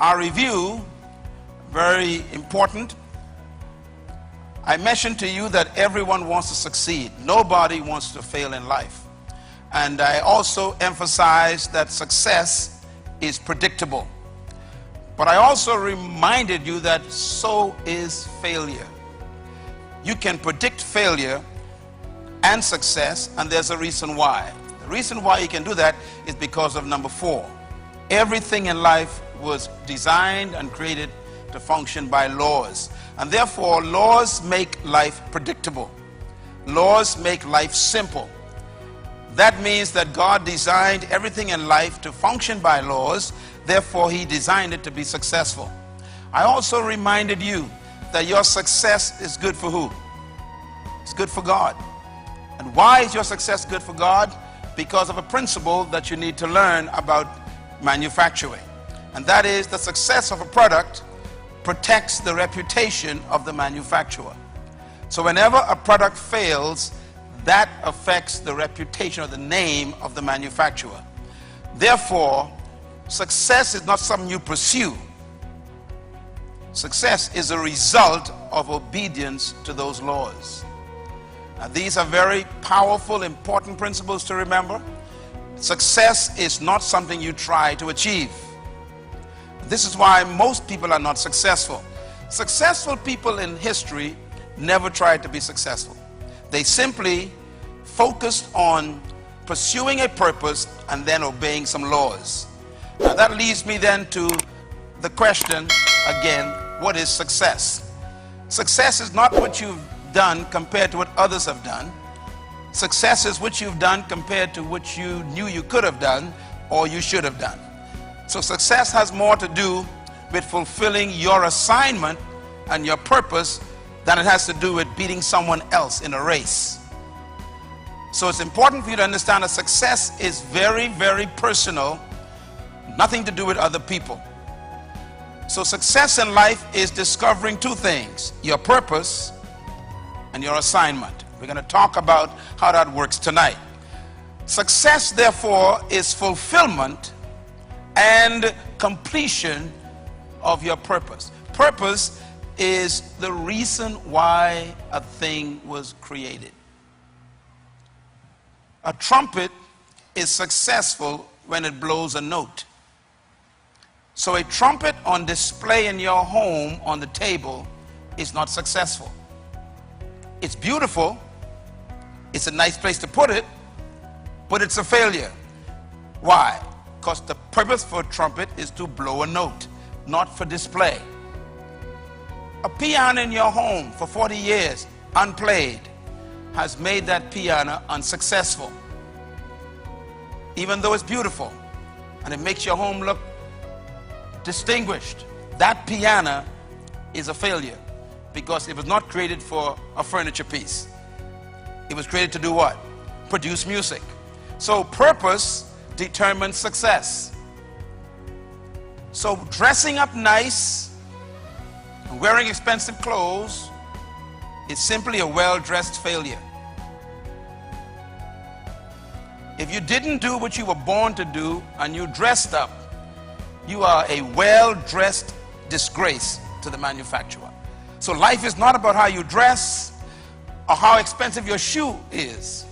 Our review, very important. I mentioned to you that everyone wants to succeed. Nobody wants to fail in life. And I also emphasized that success is predictable. But I also reminded you that so is failure. You can predict failure and success, and there's a reason why. The reason why you can do that is because of number 4. Everything in life was designed and created to function by laws. And therefore, laws make life predictable. Laws make life simple. That means that God designed everything in life to function by laws. Therefore, he designed it to be successful. I also reminded you that your success is good for who? It's good for God. And why is your success good for God? Because of a principle that you need to learn about manufacturing. And that is, the success of a product protects the reputation of the manufacturer. So whenever a product fails, that affects the reputation or the name of the manufacturer. Therefore, success is not something you pursue. Success is a result of obedience to those laws. Now, these are very powerful, important principles to remember. Success is not something you try to achieve. This is why most people are not successful. Successful people in history never tried to be successful. They simply focused on pursuing a purpose and then obeying some laws. Now that leads me then to the question again, what is success? Success is not what you've done compared to what others have done. Success is what you've done compared to what you knew you could have done or you should have done. So success has more to do with fulfilling your assignment and your purpose than it has to do with beating someone else in a race. So it's important for you to understand that success is very, very personal, nothing to do with other people. So success in life is discovering 2 things, your purpose and your assignment. We're going to talk about how that works tonight. Success, therefore, is fulfillment and completion of your purpose. Purpose is the reason why a thing was created. A trumpet is successful when it blows a note. So a trumpet on display in your home on the table is not successful. It's beautiful, it's a nice place to put it, but it's a failure. Why? Because the purpose for a trumpet is to blow a note, not for display. A piano in your home for 40 years, unplayed, has made that piano unsuccessful. Even though it's beautiful and it makes your home look distinguished, that piano is a failure because it was not created for a furniture piece. It was created to do what? Produce music. So purpose determines success. So dressing up nice and wearing expensive clothes is simply a well-dressed failure. If you didn't do what you were born to do and you dressed up, you are a well-dressed disgrace to the manufacturer. So life is not about how you dress or how expensive your shoe is.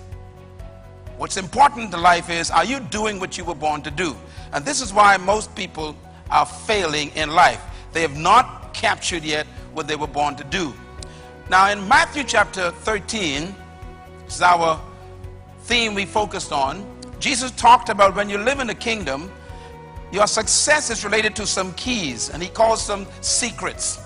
What's important to life is, are you doing what you were born to do? And this is why most people are failing in life. They have not captured yet what they were born to do. Now in Matthew chapter 13, this is our theme we focused on. Jesus talked about when you live in the kingdom, your success is related to some keys, and he calls them secrets.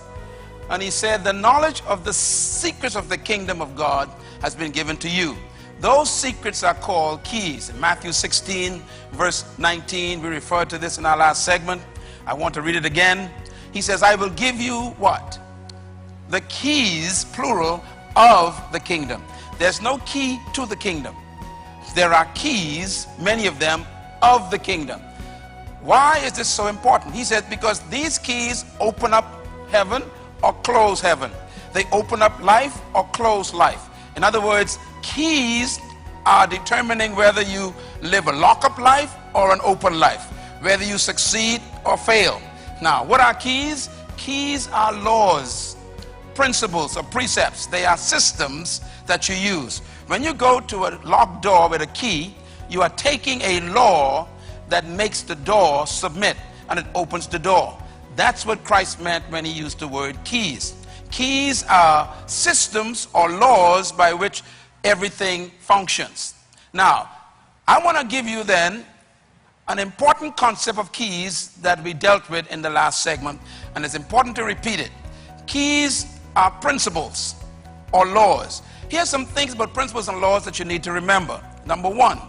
And he said the knowledge of the secrets of the kingdom of God has been given to you. Those secrets are called keys. In Matthew 16 verse 19, we referred to this in our last segment. I want to read it again. He says, I will give you what? The keys, plural, of the kingdom. There's no key to the kingdom. There are keys, many of them, of the kingdom. Why is this so important? He says, because these keys open up heaven or close heaven. They open up life or close life. In other words, keys are determining whether you live a lock-up life or an open life, whether you succeed or fail. Now, what are keys? Keys are laws, principles, or precepts. They are systems that you use. When you go to a locked door with a key, you are taking a law that makes the door submit, and it opens the door. That's what Christ meant when he used the word keys. Keys are systems or laws by which everything functions. Now, I want to give you then an important concept of keys that we dealt with in the last segment, and it's important to repeat it. Keys are principles or laws. Here's some things about principles and laws that you need to remember. Number one,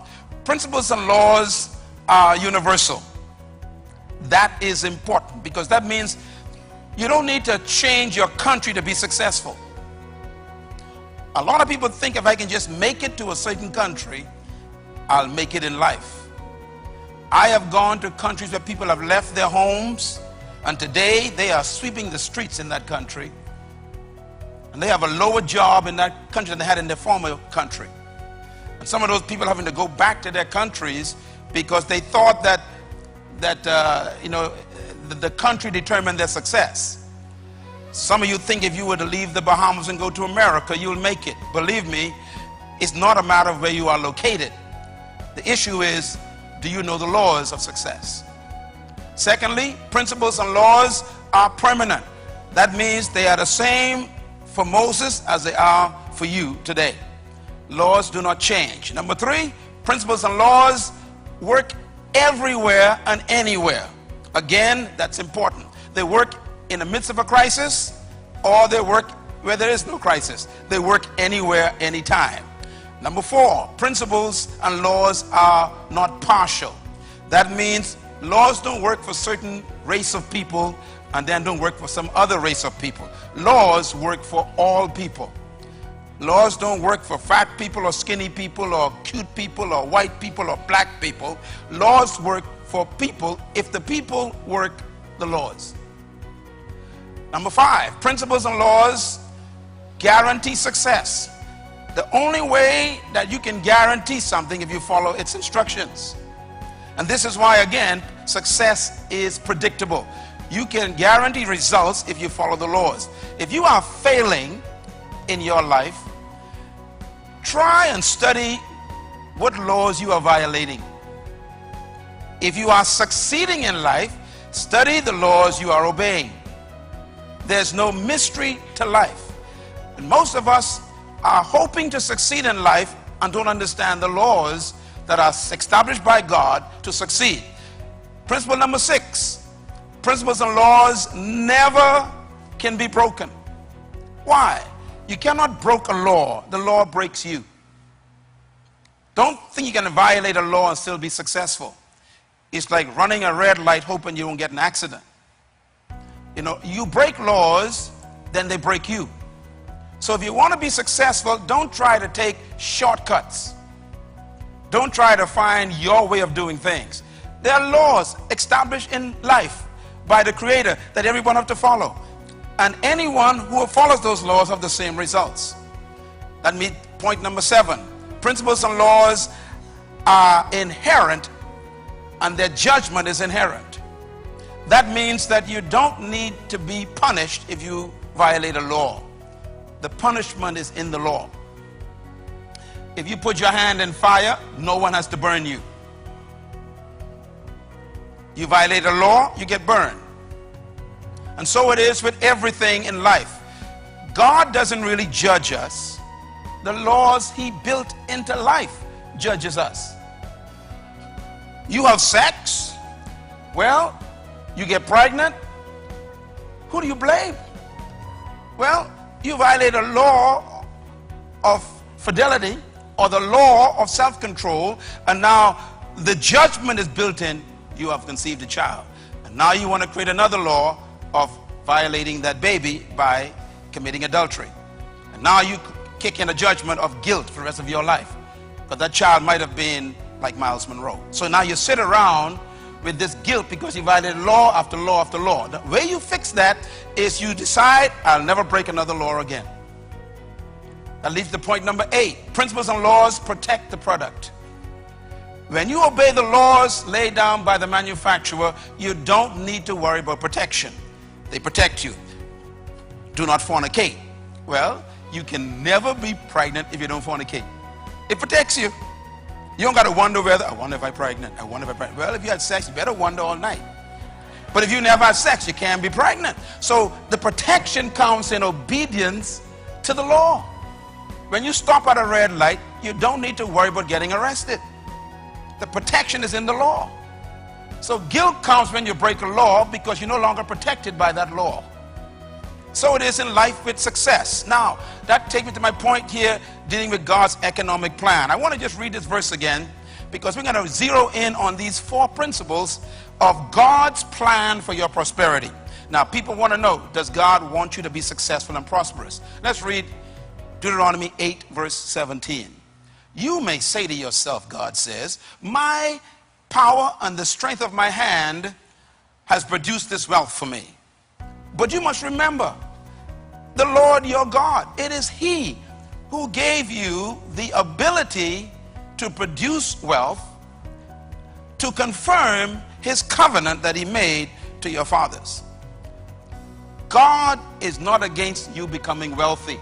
principles and laws are universal. That is important because that means you don't need to change your country to be successful. A lot of people think if I can just make it to a certain country, I'll make it in life. I have gone to countries where people have left their homes, and today they are sweeping the streets in that country, and they have a lower job in that country than they had in their former country. And some of those people having to go back to their countries because they thought that the country determined their success. Some of you think if you were to leave the Bahamas and go to America, you'll make it. Believe me, it's not a matter of where you are located. The issue is, do you know the laws of success? Secondly, principles and laws are permanent. That means they are the same for Moses as they are for you today. Laws do not change. Number three, principles and laws work everywhere and anywhere. Again, that's important. They work in the midst of a crisis, or they work where there is no crisis. They work anywhere, anytime. Number four, principles and laws are not partial. That means laws don't work for certain race of people and then don't work for some other race of people. Laws work for all people. Laws don't work for fat people or skinny people or cute people or white people or black people. Laws work for people if the people work the laws. Number five, principles and laws guarantee success. The only way that you can guarantee something if you follow its instructions. And this is why, again, success is predictable. You can guarantee results if you follow the laws. If you are failing in your life, try and study what laws you are violating. If you are succeeding in life, study the laws you are obeying. There's no mystery to life. And most of us are hoping to succeed in life and don't understand the laws that are established by God to succeed. Principle number 6, principles and laws never can be broken. Why? You cannot break a law. The law breaks you. Don't think you can violate a law and still be successful. It's like running a red light hoping you won't get an accident. You know, you break laws, then they break you. So if you want to be successful, don't try to take shortcuts. Don't try to find your way of doing things. There are laws established in life by the Creator that everyone has to follow. And anyone who follows those laws have the same results. That means point number 7. Principles and laws are inherent and their judgment is inherent. That means that you don't need to be punished if you violate a law. The punishment is in the law. If you put your hand in fire, no one has to burn you. You violate a law, you get burned. And so it is with everything in life. God doesn't really judge us. The laws he built into life judges us. You have sex, well, you get pregnant, who do you blame? Well, you violate a law of fidelity or the law of self-control, and now the judgment is built in. You have conceived a child, and now you want to create another law of violating that baby by committing adultery, and now you kick in a judgment of guilt for the rest of your life, because that child might have been like Myles Munroe. So now you sit around with this guilt because you violated law after law after law. The way you fix that is you decide, I'll never break another law again. That leads to point number 8. Principles and laws protect the product. When you obey the laws laid down by the manufacturer, you don't need to worry about protection. They protect you. Do not fornicate. Well, you can never be pregnant if you don't fornicate. It protects you. You don't got to wonder whether, I wonder if I'm pregnant. I wonder if I'm pregnant. Well, if you had sex, you better wonder all night. But if you never had sex, you can't be pregnant. So the protection comes in obedience to the law. When you stop at a red light, you don't need to worry about getting arrested. The protection is in the law. So guilt comes when you break a law because you're no longer protected by that law. So it is in life with success. Now, that takes me to my point here, dealing with God's economic plan. I want to just read this verse again because we're going to zero in on these 4 principles of God's plan for your prosperity. Now, people want to know, does God want you to be successful and prosperous? Let's read Deuteronomy 8, verse 17. You may say to yourself, God says, my power and the strength of my hand has produced this wealth for me. But you must remember, the Lord your God, it is He who gave you the ability to produce wealth, to confirm His covenant that He made to your fathers. God is not against you becoming wealthy,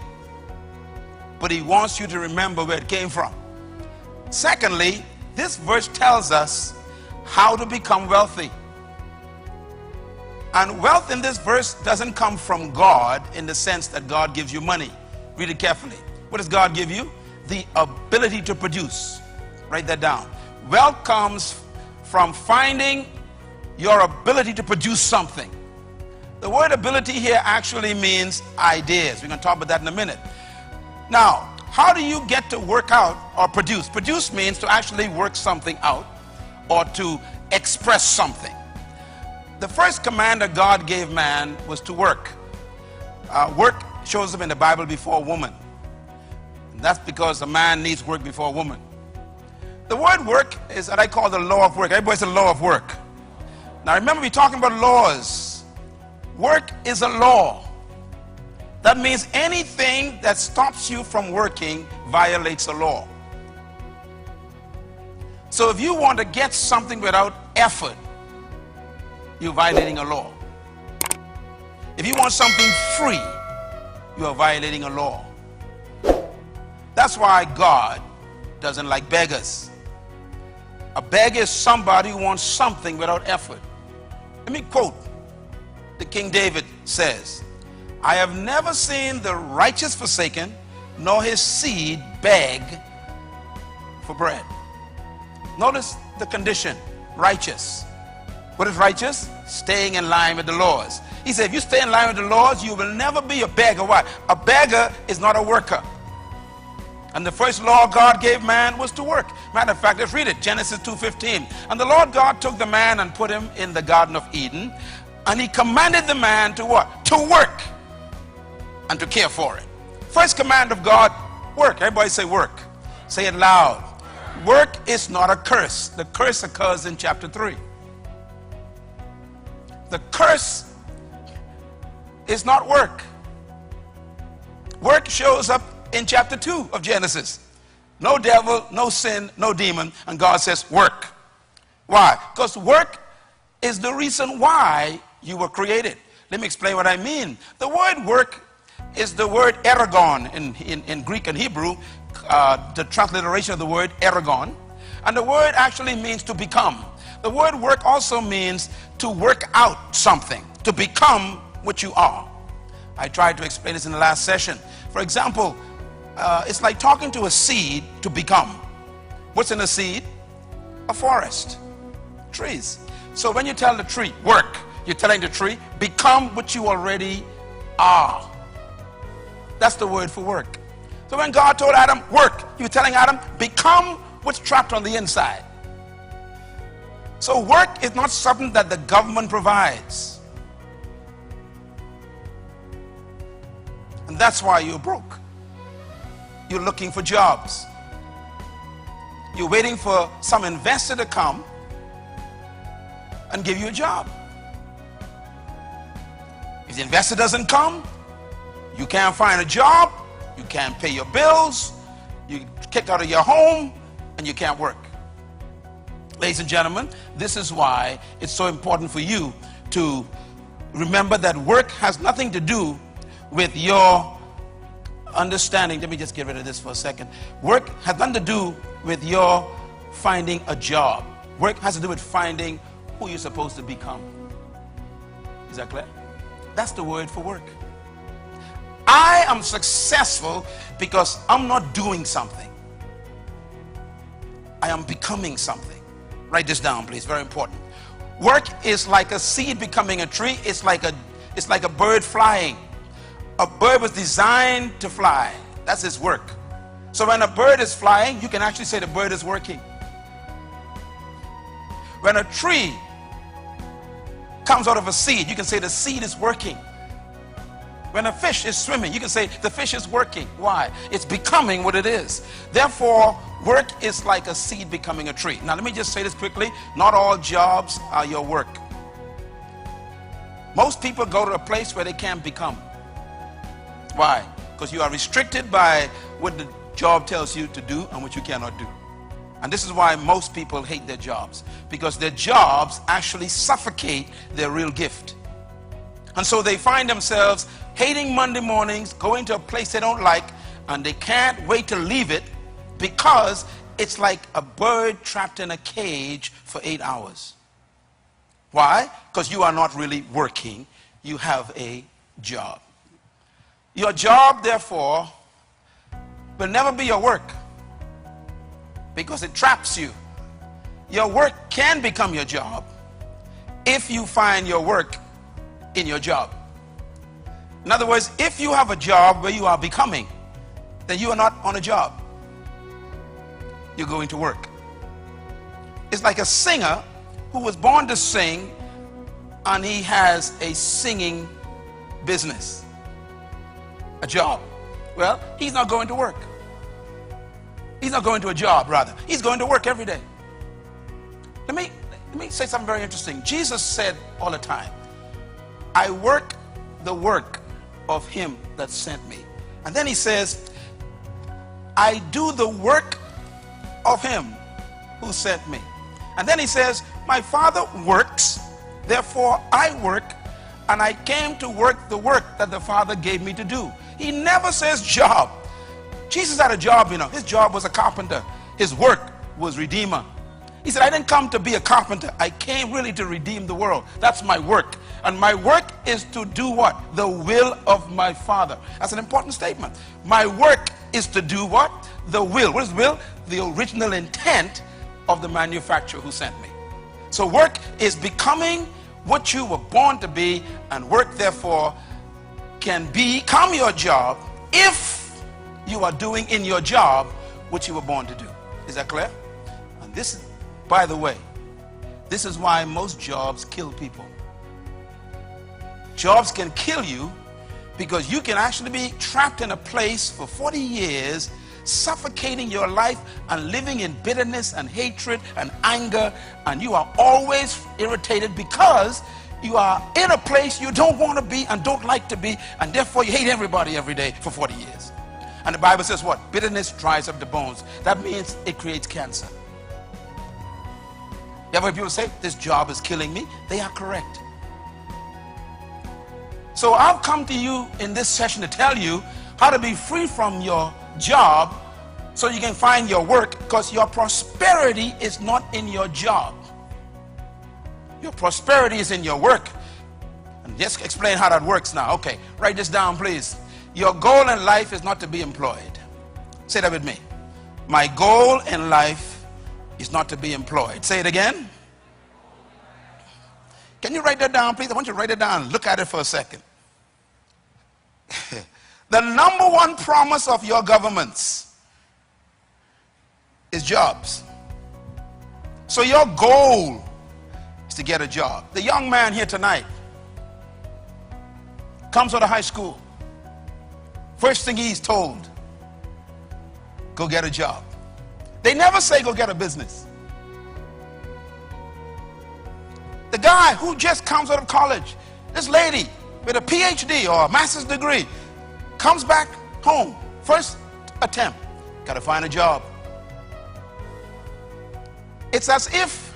but He wants you to remember where it came from. Secondly, this verse tells us how to become wealthy. And wealth in this verse doesn't come from God in the sense that God gives you money. Read it carefully. What does God give you? The ability to produce. Write that down. Wealth comes from finding your ability to produce something. The word ability here actually means ideas. We're going to talk about that in a minute. Now, how do you get to work out or produce? Produce means to actually work something out or to express something. The first command that God gave man was to work. Work shows up in the Bible before woman. And that's because a man needs work before a woman. The word work is what I call the law of work. Everybody says the law of work. Now remember, we're talking about laws. Work is a law. That means anything that stops you from working violates a law. So if you want to get something without effort, you're violating a law. If you want something free, you are violating a law. That's why God doesn't like beggars. A beggar is somebody who wants something without effort. Let me quote the King David says, I have never seen the righteous forsaken, nor his seed beg for bread. Notice the condition, righteous. What is righteous? Staying in line with the laws. He said, if you stay in line with the laws, you will never be a beggar. Why? A beggar is not a worker. And the first law God gave man was to work. Matter of fact, let's read it. Genesis 2:15. And the Lord God took the man and put him in the Garden of Eden. And He commanded the man to what? To work and to care for it. First command of God, work. Everybody say work. Say it loud. Work is not a curse. The curse occurs in chapter 3. The curse is not work. Work shows up in chapter 2 of Genesis. No devil, no sin, no demon, and God says work. Why? Because work is the reason why you were created. Let me explain what I mean. The word work is the word eragon in Greek and Hebrew, the transliteration of the word eragon. And the word actually means to become. The word work also means to work out something, to become what you are. I tried to explain this in the last session. For example, it's like talking to a seed to become. What's in a seed? A forest, trees. So when you tell the tree, work, you're telling the tree, become what you already are. That's the word for work. So when God told Adam, work, He was telling Adam, become what's trapped on the inside. So work is not something that the government provides. And that's why you're broke. You're looking for jobs. You're waiting for some investor to come and give you a job. If the investor doesn't come, you can't find a job, you can't pay your bills, you're kicked out of your home, and you can't work. Ladies and gentlemen, this is why it's so important for you to remember that work has nothing to do with your understanding. Let me just get rid of this for a second. Work has nothing to do with your finding a job. Work has to do with finding who you're supposed to become. Is that clear? That's the word for work. I am successful because I'm not doing something. I am becoming something. Write this down, please. Very important. Work is like a seed becoming a tree. It's like a bird flying. A bird was designed to fly. That's its work. So when a bird is flying, you can actually say the bird is working. When a tree comes out of a seed, you can say the seed is working. When a fish is swimming, you can say the fish is working. Why? It's becoming what it is. Therefore, work is like a seed becoming a tree. Now, let me just say this quickly. Not all jobs are your work. Most people go to a place where they can't become. Why? Because you are restricted by what the job tells you to do and what you cannot do. And this is why most people hate their jobs, because their jobs actually suffocate their real gift. And so they find themselves hating Monday mornings, going to a place they don't like, and they can't wait to leave it because it's like a bird trapped in a cage for 8 hours. Why? Because you are not really working. You have a job. Your job, therefore, will never be your work because it traps you. Your work can become your job if you find your work in your job. In other words, if you have a job where you are becoming, then you are not on a job. You're going to work. It's like a singer who was born to sing and he has a singing business, a job. Well, he's not going to work. He's not going to a job, rather. He's going to work every day. Let me say something very interesting. Jesus said all the time, I work the work of him that sent me. And then he says, I do the work of him who sent me. And then he says, my Father works, therefore I work, and I came to work the work that the Father gave me to do. He never says job. Jesus had a job, you know. His job was a carpenter. His work was redeemer. He said, I didn't come to be a carpenter. I came really to redeem the world. That's my work. And my work is to do what? The will of my Father. That's an important statement. My work is to do what? The will. What is will? The original intent of the manufacturer who sent me. So work is becoming what you were born to be, and work therefore can become your job if you are doing in your job what you were born to do. Is that clear? And this, by the way, this is why most jobs kill people. Jobs can kill you because you can actually be trapped in a place for 40 years, suffocating your life and living in bitterness and hatred and anger, and you are always irritated because you are in a place you don't want to be and don't like to be, and therefore you hate everybody every day for 40 years. And the Bible says what? Bitterness dries up the bones. That means it creates cancer. You ever heard people say, this job is killing me? They are correct. So I've come to you in this session to tell you how to be free from your job so you can find your work, because your prosperity is not in your job. Your prosperity is in your work. And just explain how that works now. Okay, write this down, please. Your goal in life is not to be employed. Say that with me. My goal in life is not to be employed. Say it again. Can you write that down, please? I want you to write it down. Look at it for a second. The number one promise of your governments is jobs. So your goal is to get a job. The young man here tonight comes out of high school. First thing he's told, go get a job. They never say go get a business. The guy who just comes out of college, this lady with a PhD or a master's degree, comes back home, first attempt, got to find a job. It's as if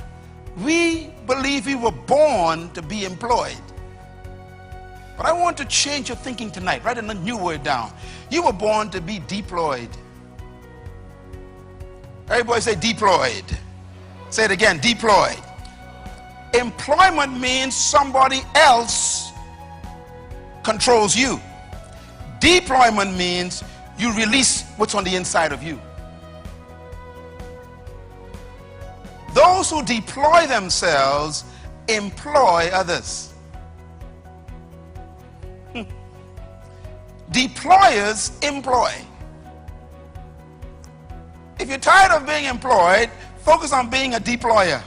We believe we were born to be employed. But I want to change your thinking tonight. Write a new word down. You were born to be deployed. Everybody say deployed. Say it again, deployed. Employment means somebody else controls you. Deployment means you release what's on the inside of you. Those who deploy themselves employ others. Deployers employ. If you're tired of being employed, focus on being a deployer.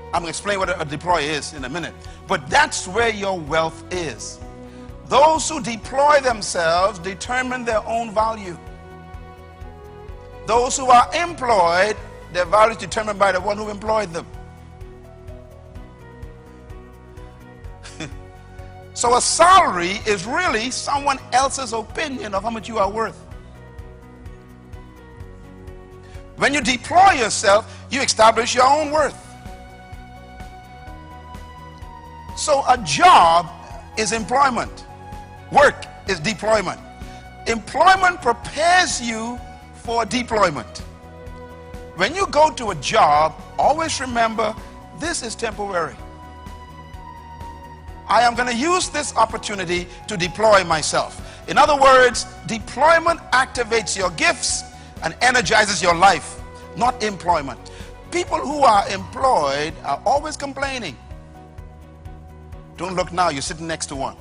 I'm going to explain what a deployer is in a minute. But that's where your wealth is. Those who deploy themselves determine their own value. Those who are employed, their value is determined by the one who employed them. So a salary is really someone else's opinion of how much you are worth. When you deploy yourself, you establish your own worth. So a job is employment. Work is deployment. Employment prepares you for deployment. When you go to a job, always remember this is temporary. I am going to use this opportunity to deploy myself. In other words, deployment activates your gifts and energizes your life, not employment. People who are employed are always complaining. Don't look now, you're sitting next to one.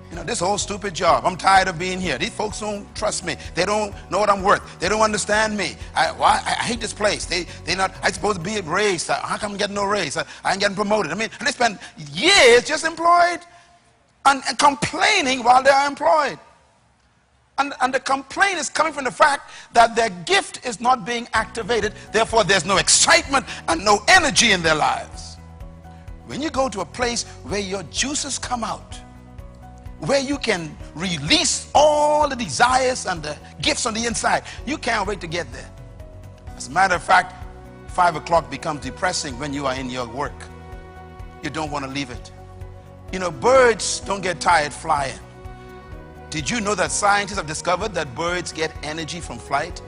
You know, this whole stupid job, I'm tired of being here. These folks don't trust me. They don't know what I'm worth. They don't understand me. I hate this place. I'm supposed to be raised. How come I'm getting no raise? I ain't getting promoted. I mean, and they spend years just employed and complaining while they're employed. And the complaint is coming from the fact that their gift is not being activated. Therefore, there's no excitement and no energy in their lives. When you go to a place where your juices come out, where you can release all the desires and the gifts on the inside, you can't wait to get there. As a matter of fact, 5 o'clock becomes depressing when you are in your work. You don't want to leave it. You know, birds don't get tired flying. Did you know that scientists have discovered that birds get energy from flight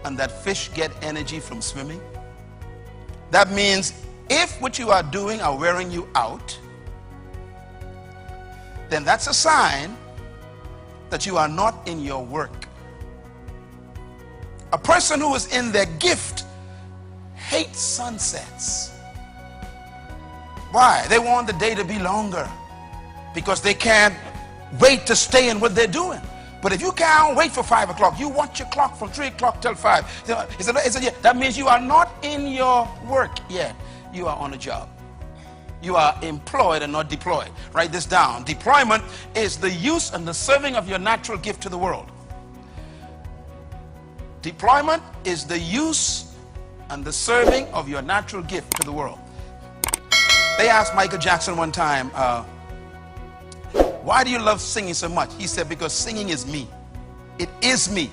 and that fish get energy from swimming? That means if what you are doing are wearing you out, then that's a sign that you are not in your work. A person who is in their gift hates sunsets. Why? They want the day to be longer because they can't wait to stay in what they're doing. But if you can't wait for 5 o'clock, you watch your clock from 3 o'clock till 5. That means you are not in your work yet. You are on a job. You are employed and not deployed. Write this down. Deployment is the use and the serving of your natural gift to the world. Deployment is the use and the serving of your natural gift to the world. They asked Michael Jackson one time, why do you love singing so much? He said, because singing is me. It is me.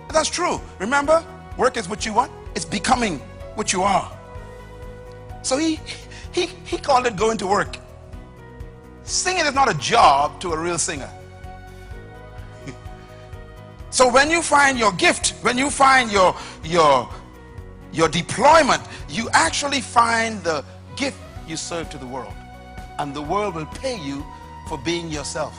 But that's true. Remember, work is what you want. It's becoming what you are. So he called it going to work. Singing is not a job to a real singer. So when you find your gift, when you find your deployment, you actually find the gift you serve to the world. And the world will pay you for being yourself.